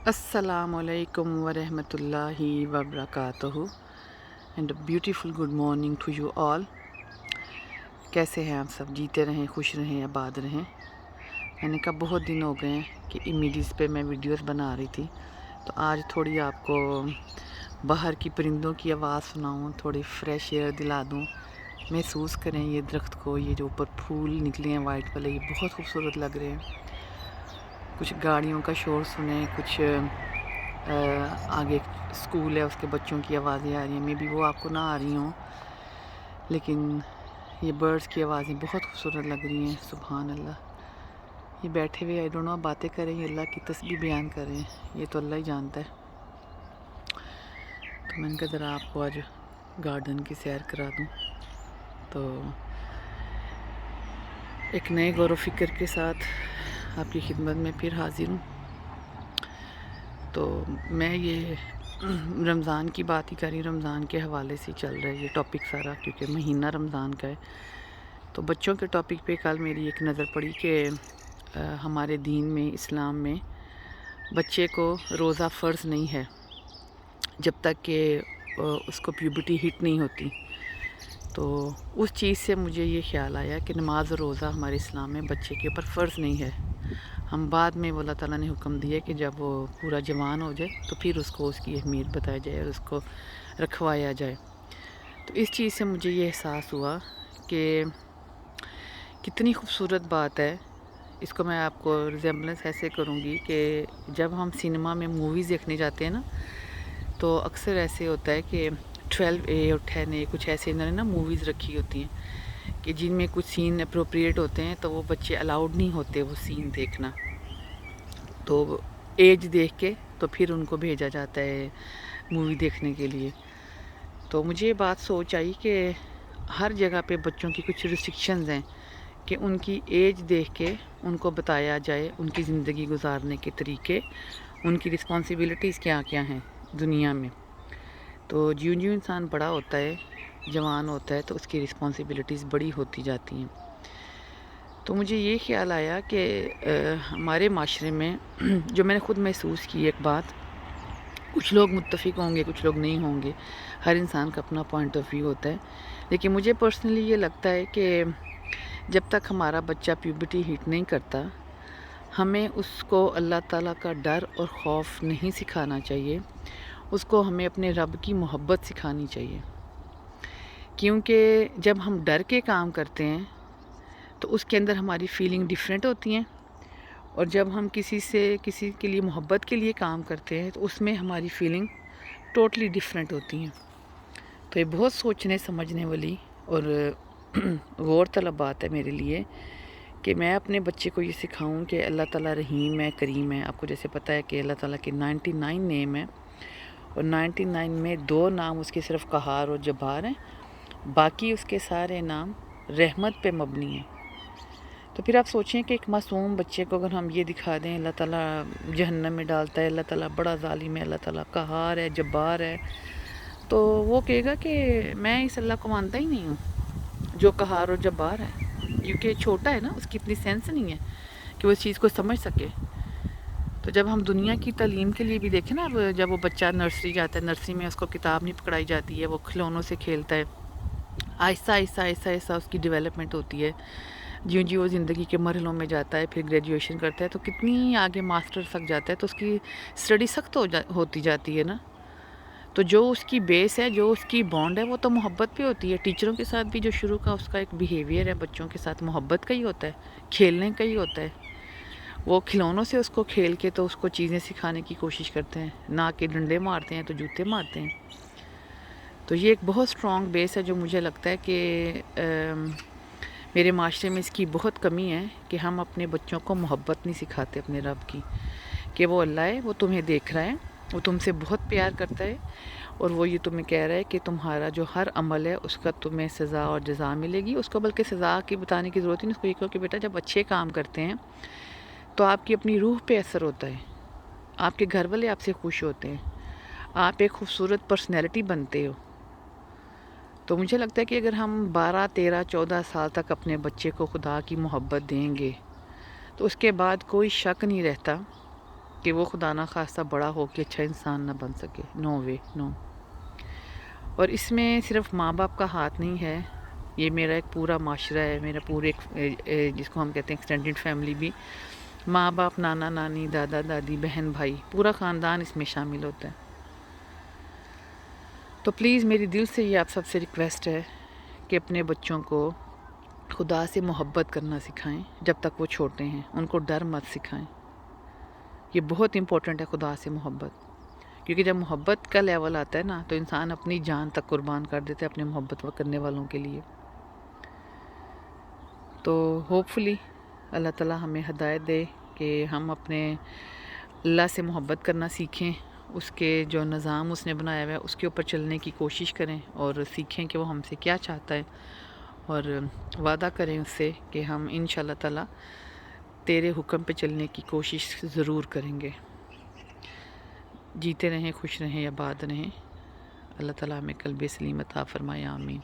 Assalamu alaikum wa rahmatullahi wa barakatuhu and a beautiful good morning to you all. कैसे हैं आप सब? जीते रहें, खुश रहें, आबाद रहें। मैंने कहा बहुत दिन हो गए हैं कि इमीडीज पे मैं वीडियोस बना रही थी, तो आज थोड़ी आपको बाहर की परिंदों की आवाज़ सुनाऊं, थोड़ी फ्रेश एयर दिला दूं, महसूस करें ये दरख्त को। ये जो ऊपर फूल निकले हैं वाइट वाले, ये बहुत खूबसूरत लग रहे हैं। कुछ गाड़ियों का शोर सुने, कुछ आगे स्कूल है उसके बच्चों की आवाज़ें आ रही हैं। मे बी वो आपको ना आ रही हों, लेकिन ये बर्ड्स की आवाज़ें बहुत खूबसूरत लग रही हैं। सुभान अल्लाह। ये बैठे हुए आई डोंट नो बातें कर रहे हैं, अल्लाह की तस्बीह बयान कर रहे हैं, ये तो अल्लाह ही जानता है। तो मैंने कहा ज़रा आपको आज गार्डन की सैर करा दूँ। तो एक नए गौर फ़िक्र के साथ आपकी खिदमत में फिर हाजिर हूँ। तो मैं ये रमज़ान की बात ही करी, रमज़ान के हवाले से चल रहा है ये टॉपिक सारा, क्योंकि महीना रमज़ान का है। तो बच्चों के टॉपिक पे कल मेरी एक नज़र पड़ी कि हमारे दीन में, इस्लाम में, बच्चे को रोज़ा फ़र्ज़ नहीं है जब तक कि उसको प्यूबर्टी हिट नहीं होती। तो उस चीज़ से मुझे ये ख्याल आया कि नमाज और रोज़ा हमारे इस्लाम में बच्चे के ऊपर फ़र्ज़ नहीं है। हम बाद में अल्लाह ताला ने हुक्म दिया कि जब वो पूरा जवान हो जाए तो फिर उसको उसकी अहमियत बताई जाए और उसको रखवाया जाए। तो इस चीज़ से मुझे ये एहसास हुआ कि कितनी खूबसूरत बात है। इसको मैं आपको रिजेम्बलेंस ऐसे करूँगी कि जब हम सिनेमा में मूवीज़ देखने जाते हैं ना, तो अक्सर ऐसे होता है कि 12A और 10A कुछ ऐसे इन्होंने ना मूवीज़ रखी होती हैं कि जिनमें कुछ सीन अप्रोप्रिएट होते हैं, तो वो बच्चे अलाउड नहीं होते वो सीन देखना। तो एज देख के तो फिर उनको भेजा जाता है मूवी देखने के लिए। तो मुझे ये बात सोच आई कि हर जगह पे बच्चों की कुछ रिस्ट्रिक्शंस हैं कि उनकी एज देख के उनको बताया जाए उनकी ज़िंदगी गुजारने के तरीके, उनकी रिस्पॉन्सिबिलिटीज़ क्या क्या हैं दुनिया में। तो ज्यों-ज्यों इंसान बड़ा होता है, जवान होता है, तो उसकी रिस्पॉन्सिबिलिटीज़ बड़ी होती जाती हैं। तो मुझे ये ख़्याल आया कि हमारे माशरे में जो मैंने ख़ुद महसूस की एक बात, कुछ लोग मुत्तफ़िक होंगे, कुछ लोग नहीं होंगे, हर इंसान का अपना पॉइंट ऑफ व्यू होता है। लेकिन मुझे पर्सनली ये लगता है कि जब तक हमारा बच्चा प्यूबर्टी हिट नहीं करता, हमें उसको अल्लाह ताला का डर और ख़ौफ़ नहीं सिखाना चाहिए। उसको हमें अपने रब की मोहब्बत सिखानी चाहिए। क्योंकि जब हम डर के काम करते हैं, तो उसके अंदर हमारी फ़ीलिंग डिफरेंट होती हैं, और जब हम किसी के लिए मोहब्बत के लिए काम करते हैं, तो उसमें हमारी फ़ीलिंग टोटली डिफरेंट होती हैं। तो ये बहुत सोचने समझने वाली और गौर तलब बात है मेरे लिए कि मैं अपने बच्चे को ये सिखाऊं कि अल्लाह ताला रहीम है, करीम है। आपको जैसे पता है कि अल्लाह ताला के 99 नेम हैं, और 99 में 2 नाम उसके सिर्फ़ क़हार और जब्बार हैं, बाकी उसके सारे नाम रहमत पे मबनी हैं। तो फिर आप सोचें कि एक मासूम बच्चे को अगर हम ये दिखा दें अल्लाह ताला जहन्नम में डालता है, अल्लाह ताला बड़ा ज़ालिम है, अल्लाह ताला क़हार है, जब्बार है, तो वो कहेगा कि मैं इस अल्लाह को मानता ही नहीं हूँ जो क़हार और जब्बार है, क्योंकि छोटा है ना, उसकी इतनी सेंस नहीं है कि वो इस चीज़ को समझ सके। तो जब हम दुनिया की तालीम के लिए भी देखें ना, अब जब वो बच्चा नर्सरी जाता है, नर्सरी में उसको किताब नहीं पकड़ाई जाती है, वो खिलौनों से खेलता है। आहिस्ता आहिस्ता आहिस्ता आहिस्ता उसकी डेवलपमेंट होती है। ज्यों-ज्यों वो ज़िंदगी के मरहलों में जाता है, फिर ग्रेजुएशन करता है, तो कितनी आगे मास्टर्स तक जाता है, तो उसकी स्टडी सख्त होती जाती है ना। तो जो उसकी बेस है, जो उसकी बॉन्ड है, वो तो मोहब्बत पे होती है। टीचरों के साथ भी जो शुरू का उसका एक बिहेवियर है बच्चों के साथ, मोहब्बत का ही होता है, खेलने का ही होता है। वो खिलौनों से उसको खेल के तो उसको चीज़ें सिखाने की कोशिश करते हैं, ना कि डंडे मारते हैं तो जूते मारते हैं। तो ये एक बहुत स्ट्रॉन्ग बेस है जो मुझे लगता है कि मेरे माशरे में इसकी बहुत कमी है कि हम अपने बच्चों को मोहब्बत नहीं सिखाते अपने रब की, कि वो अल्लाह है, वो तुम्हें देख रहा है, वो तुमसे बहुत प्यार करता है, और वो ये तुम्हें कह रहा है कि तुम्हारा जो हर अमल है उसका तुम्हें सज़ा और जज़ा मिलेगी। उसको बल्कि सज़ा की बताने की ज़रूरत ही नहीं, उसको ये कहो कि बेटा जब अच्छे काम करते हैं तो आपकी अपनी रूह पे असर होता है, आपके घर वाले आपसे खुश होते हैं, आप एक खूबसूरत पर्सनैलिटी बनते हो। तो मुझे लगता है कि अगर हम 12, 13, 14 साल तक अपने बच्चे को खुदा की मोहब्बत देंगे, तो उसके बाद कोई शक नहीं रहता کہ وہ خدا نہ خواستہ بڑا ہو کے اچھا انسان نہ بن سکے. نو وے نو. اور اس میں صرف ماں باپ کا ہاتھ نہیں ہے، یہ میرا ایک پورا معاشرہ ہے، میرا پورے جس کو ہم کہتے ہیں ایکسٹینڈڈ فیملی بھی، ماں باپ، نانا نانی، دادا دادی، بہن بھائی، پورا خاندان اس میں شامل ہوتا ہے. تو پلیز میری دل سے یہ آپ سب سے ریکویسٹ ہے کہ اپنے بچوں کو خدا سے محبت کرنا سکھائیں جب تک وہ چھوٹے ہیں. ان کو ڈر مت سکھائیں. یہ بہت امپورٹنٹ ہے خدا سے محبت، کیونکہ جب محبت کا لیول آتا ہے نا تو انسان اپنی جان تک قربان کر دیتا ہے اپنے محبت کرنے والوں کے لیے. تو ہوپ فلی اللہ تعالیٰ ہمیں ہدایت دے کہ ہم اپنے اللہ سے محبت کرنا سیکھیں، اس کے جو نظام اس نے بنایا ہوا ہے اس کے اوپر چلنے کی کوشش کریں، اور سیکھیں کہ وہ ہم سے کیا چاہتا ہے، اور وعدہ کریں اس سے کہ ہم انشاءاللہ تعالیٰ تیرے حکم پہ چلنے کی کوشش ضرور کریں گے. جیتے رہیں، خوش رہیں، آباد رہیں. اللہ تعالیٰ ہمیں قلب سلیم عطا فرمائے، آمین.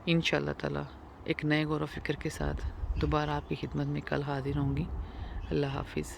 انشاءاللہ تعالیٰ ایک نئے غور و فکر کے ساتھ دوبارہ آپ کی خدمت میں کل حاضر ہوں گی. اللہ حافظ.